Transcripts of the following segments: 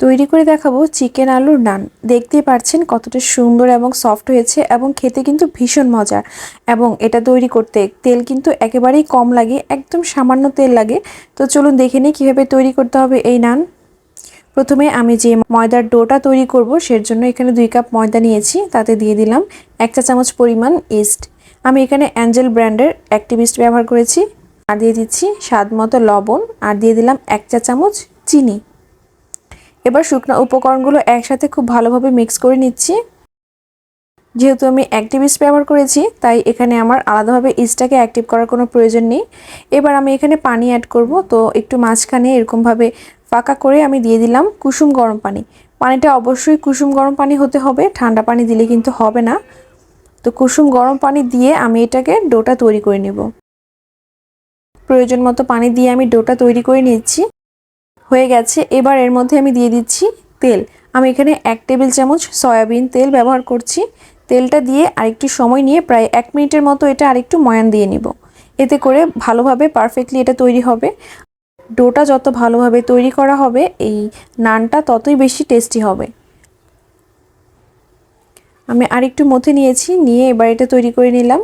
তৈরি করে দেখাবো চিকেন আলুর নান। দেখতেই পাচ্ছেন কতটা সুন্দর এবং সফট হয়েছে এবং খেতে কিন্তু ভীষণ মজার। এবং এটা তৈরি করতে তেল কিন্তু একেবারেই কম লাগে, একদম সামান্য তেল লাগে। তো চলুন দেখে নিই কীভাবে তৈরি করতে হবে এই নান। প্রথমে আমি যে ময়দার ডোটা তৈরি করব সের জন্য এখানে 2 কাপ ময়দা নিয়েছি, তাতে দিয়ে দিলাম 1 চা চামচ পরিমাণ ইস্ট। আমি এখানে অ্যাঞ্জেল ব্র্যান্ডের অ্যাক্টিভ ইস্ট ব্যবহার করেছি। আর দিয়ে দিচ্ছি স্বাদ মতো লবণ, আর দিয়ে দিলাম 1 চা চামচ চিনি। এবার শুকনো উপকরণগুলো একসাথে খুব ভালোভাবে মিক্স করে নিচ্ছি। যেহেতু আমি অ্যাক্টিভ ইস্ট ব্যবহার করেছি তাই এখানে আমার আলাদাভাবে ইস্টটাকে অ্যাক্টিভ করার কোনো প্রয়োজন নেই। এবার আমি এখানে পানি অ্যাড করব। তো একটু মাঝখানে এরকমভাবে ফাঁকা করে আমি দিয়ে দিলাম কুসুম গরম পানি। পানিটা অবশ্যই কুসুম গরম পানি হতে হবে, ঠান্ডা পানি দিলে কিন্তু হবে না। তো কুসুম গরম পানি দিয়ে আমি এটাকে ডোটা তৈরি করে নেব। প্রয়োজন মতো পানি দিয়ে আমি ডোটা তৈরি করে নিচ্ছি। হয়ে গেছে। এবার এর মধ্যে আমি দিয়ে দিচ্ছি তেল। আমি এখানে 1 টেবিল চামচ সয়াবিন তেল ব্যবহার করছি। তেলটা দিয়ে আরেকটু সময় নিয়ে প্রায় 1 মিনিটের মতো এটা আরেকটু ময়ান দিয়ে নিব। এতে করে ভালোভাবে পারফেক্টলি এটা তৈরি হবে। ডোটা যত ভালোভাবে তৈরি করা হবে এই নানটা ততই বেশি টেস্টি হবে। আমি আরেকটু মথে নিয়েছি, নিয়ে এবার এটা তৈরি করে নিলাম।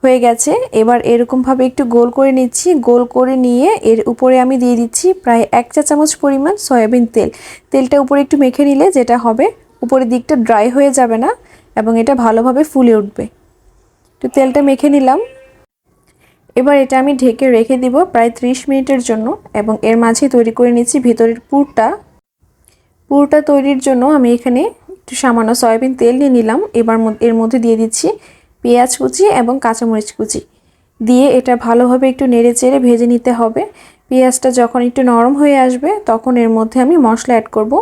হয়ে গেছে। এবার এরকমভাবে একটু গোল করে নিচ্ছি। গোল করে নিয়ে এর উপরে আমি দিয়ে দিচ্ছি প্রায় 1 চা চামচ পরিমাণ সয়াবিন তেল। তেলটা উপরে একটু মেখে নিলে যেটা হবে উপরের দিকটা ড্রাই হয়ে যাবে না এবং এটা ভালোভাবে ফুলে উঠবে। তো তেলটা মেখে নিলাম। এবার এটা আমি ঢেকে রেখে দিব প্রায় 30 মিনিটের জন্য এবং এর মাঝে তৈরি করে নিচ্ছি ভেতরের পুরটা তৈরির জন্য আমি এখানে একটু সামান্য সয়াবিন তেল নিয়ে নিলাম। এবার এর মধ্যে দিয়ে দিচ্ছি পেঁয়াজ কুচি এবং কাঁচামরিচ কুচি দিয়ে এটা ভালোভাবে একটু নেড়েচেড়ে ভেজে নিতে হবে। পেঁয়াজটা যখন একটু নরম হয়ে আসবে তখন এর মধ্যে আমি মশলা অ্যাড করব।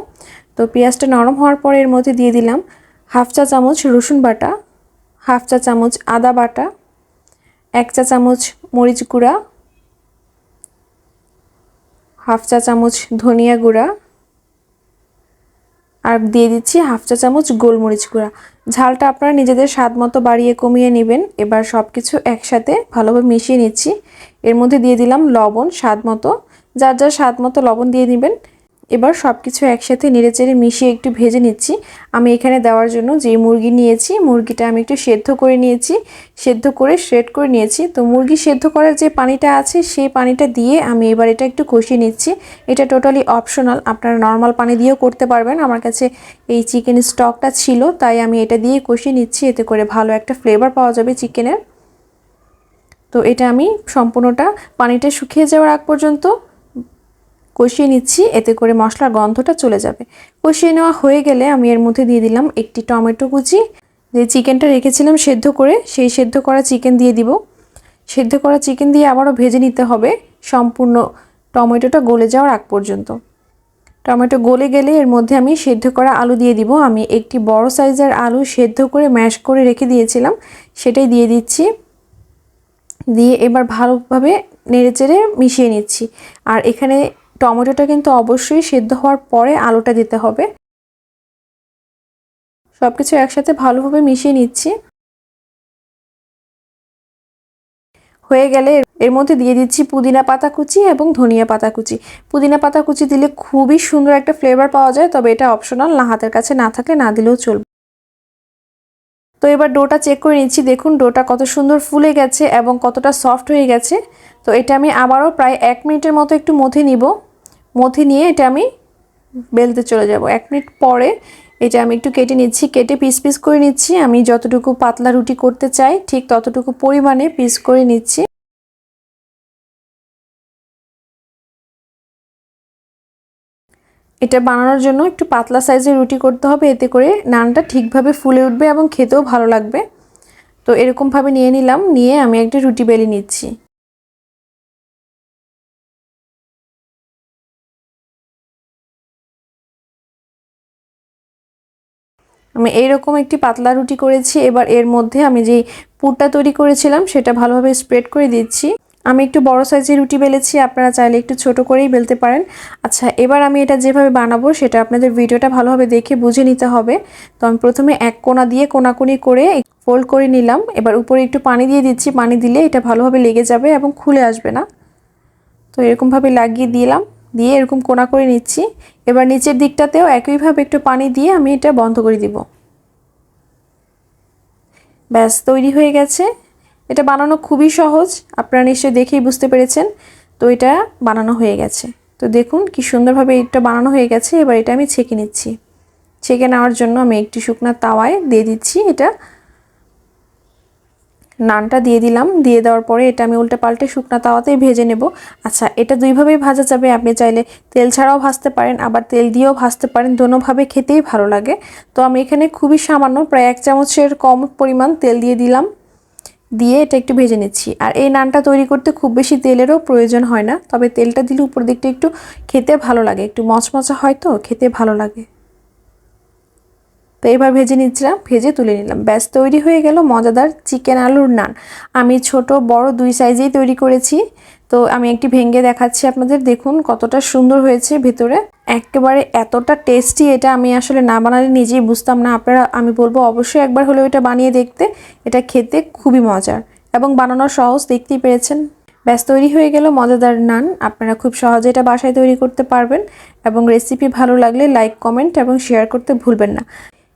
তো পেঁয়াজটা নরম হওয়ার পরে এর মধ্যে দিয়ে দিলাম 1/2 চা চামচ রসুন বাটা, 1/2 চা চামচ আদা বাটা, 1 চা চামচ মরিচ গুঁড়া, 1/2 চা চামচ ধনিয়া গুঁড়া, আর দিয়ে দিচ্ছি 1/2 চা চামচ গোলমরিচ গুঁড়া। ঝালটা আপনারা নিজেদের স্বাদ মতো বাড়িয়ে কমিয়ে নেবেন। এবার সব কিছু একসাথে ভালোভাবে মিশিয়ে নিচ্ছি। এর মধ্যে দিয়ে দিলাম লবণ স্বাদ মতো, যার যার স্বাদ মতো লবণ দিয়ে নেবেন। এবার সব কিছু একসাথে নেড়েচেড়ে মিশিয়ে একটু ভেজে নিচ্ছি। আমি এখানে দেওয়ার জন্য যে মুরগি নিয়েছি মুরগিটা আমি একটু সেদ্ধ করে নিয়েছি, সেদ্ধ করে শ্রেড করে নিয়েছি। তো মুরগি সেদ্ধ করার যে পানিটা আছে সেই পানিটা দিয়ে আমি এবার এটা একটু কষিয়ে নিচ্ছি। এটা টোটালি অপশনাল, আপনারা নর্মাল পানি দিয়েও করতে পারবেন। আমার কাছে এই চিকেন স্টকটা ছিল তাই আমি এটা দিয়ে কষিয়ে নিচ্ছি, এতে করে ভালো একটা ফ্লেভার পাওয়া যাবে চিকেনের। তো এটা আমি সম্পূর্ণটা পানিটা শুকিয়ে যাওয়ার আগ পর্যন্ত কষিয়ে নিচ্ছি, এতে করে মশলার গন্ধটা চলে যাবে। কষিয়ে নেওয়া হয়ে গেলে আমি এর মধ্যে দিয়ে দিলাম একটি টমেটো কুচি। যে চিকেনটা রেখেছিলাম সেদ্ধ করে সেই সেদ্ধ করা চিকেন দিয়ে দিব। সেদ্ধ করা চিকেন দিয়ে আবারও ভেজে নিতে হবে সম্পূর্ণ টমেটোটা গলে যাওয়ার আগ পর্যন্ত। টমেটো গলে গেলে এর মধ্যে আমি সেদ্ধ করা আলু দিয়ে দিব। আমি একটি বড় সাইজের আলু সেদ্ধ করে ম্যাশ করে রেখে দিয়েছিলাম, সেটাই দিয়ে দিচ্ছি। দিয়ে এবার ভালোভাবে নেড়েচেড়ে মিশিয়ে নিচ্ছি। আর এখানে টমেটোটা কিন্তু অবশ্যই সেদ্ধ হওয়ার পরে আলুটা দিতে হবে। সবকিছু একসাথে ভালোভাবে মিশিয়ে নিচ্ছি। হয়ে গেলে এর মধ্যে দিয়ে দিচ্ছি পুদিনা পাতা কুচি এবং ধনিয়া পাতা কুচি। পুদিনা পাতা কুচি দিলে খুবই সুন্দর একটা ফ্লেভার পাওয়া যায়, তবে এটা অপশনাল, না হাতের কাছে না থাকলে না দিলেও চলবে। তো এবার ডোটা চেক করে নিচ্ছি। দেখুন ডোটা কত সুন্দর ফুলে গেছে এবং কতটা সফট হয়ে গেছে। তো এটা আমি আবারও প্রায় 1 মিনিটের মতো একটু মথে নিব। মথে নিয়ে এটা আমি বেলতে চলে যাব। 1 মিনিট পরে এটা আমি একটু কেটে নিচ্ছি, কেটে পিস পিস করে নিচ্ছি। আমি যতটুকু পাতলা রুটি করতে চাই ঠিক ততটুকু পরিমাণে পিস করে নিচ্ছি। এটা বানানোর জন্য একটু পাতলা সাইজের রুটি করতে হবে, এতে করে নানটা ঠিকভাবে ফুলে উঠবে এবং খেতেও ভালো লাগবে। তো এরকমভাবে নিয়ে নিলাম, নিয়ে আমি একটা রুটি বেলে নিচ্ছি। আমি এইরকম একটি পাতলা রুটি করেছি। এবার এর মধ্যে আমি যেই পুরটা তৈরি করেছিলাম সেটা ভালোভাবে স্প্রেড করে দিচ্ছি। আমি একটু বড় সাইজের রুটি বেলেছি, আপনারা চাইলে একটু ছোট করেই বেলতে পারেন। আচ্ছা, এবার আমি এটা যেভাবে বানাবো সেটা আপনাদের ভিডিওটা ভালোভাবে দেখে বুঝে নিতে হবে। তো আমি প্রথমে এক কোণা দিয়ে কোনাকুনি করে ফোল্ড করে নিলাম। এবার উপরে একটু পানি দিয়ে দিচ্ছি, পানি দিলে এটা ভালোভাবে লেগে যাবে এবং খুলে আসবে না। তো এরকমভাবে লাগিয়ে দিলাম। দিয়ে এরকম কোনা করে নিচ্ছি। এবার নিচের দিকটাতেও একইভাবে একটু পানি দিয়ে আমি এটা বন্ধ করে দিব। ব্যাস তৈরি হয়ে গেছে। এটা বানানো খুবই সহজ, আপনারা নিশ্চয়ই দেখেই বুঝতে পেরেছেন। তো এটা বানানো হয়ে গেছে। তো দেখুন কি সুন্দরভাবে এটা বানানো হয়ে গেছে। এবার এটা আমি ছেঁকে নিচ্ছি। ছেঁকে নেওয়ার জন্য আমি একটি শুকনো তাওয়ায় দিয়ে দিচ্ছি এটা, নানটা দিয়ে দিলাম। দিয়ে দেওয়ার পরে এটা আমি উল্টে পাল্টে শুকনো তাওয়াতেই ভেজে নেব। আচ্ছা, এটা দুইভাবেই ভাজা যাবে। আপনি চাইলে তেল ছাড়াও ভাজতে পারেন, আবার তেল দিয়েও ভাজতে পারেন। দোনোভাবে খেতেই ভালো লাগে। তো আমি এখানে খুবই সামান্য প্রায় 1 চামচের কম পরিমাণ তেল দিয়ে দিলাম। দিয়ে এটা একটু ভেজে নিচ্ছি। আর এই নানটা তৈরি করতে খুব বেশি তেলেরও প্রয়োজন হয় না, তবে তেলটা দিলে উপর দিকটা একটু খেতে ভালো লাগে, একটু মচমচা হয় তো খেতে ভালো লাগে। তো এবার ভেজে নিচ্ছিলাম, ভেজে তুলে নিলাম। ব্যাস তৈরি হয়ে গেল মজাদার চিকেন আলুর নান। আমি ছোট বড় দুই সাইজেই তৈরি করেছি। তো আমি একটি ভেঙে দেখাচ্ছি আপনাদের, দেখুন কতটা সুন্দর হয়েছে ভেতরে, একেবারে এতটা টেস্টি। এটা আমি আসলে না বানালে নিজেই বুঝতাম না। আপনারা, আমি বলবো অবশ্যই একবার হলেও এটা বানিয়ে দেখতে। এটা খেতে খুবই মজার এবং বানানো সহজ, দেখতেই পেরেছেন। ব্যাস তৈরি হয়ে গেল মজাদার নান। আপনারা খুব সহজে এটা বাসায় তৈরি করতে পারবেন এবং রেসিপি ভালো লাগলে লাইক, কমেন্ট এবং শেয়ার করতে ভুলবেন না।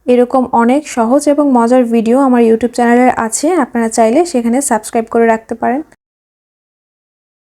এরকম অনেক সহজ এবং মজার ভিডিও আমার ইউটিউব চ্যানেলে আছে, আপনারা চাইলে সেখানে সাবস্ক্রাইব করে রাখতে পারেন।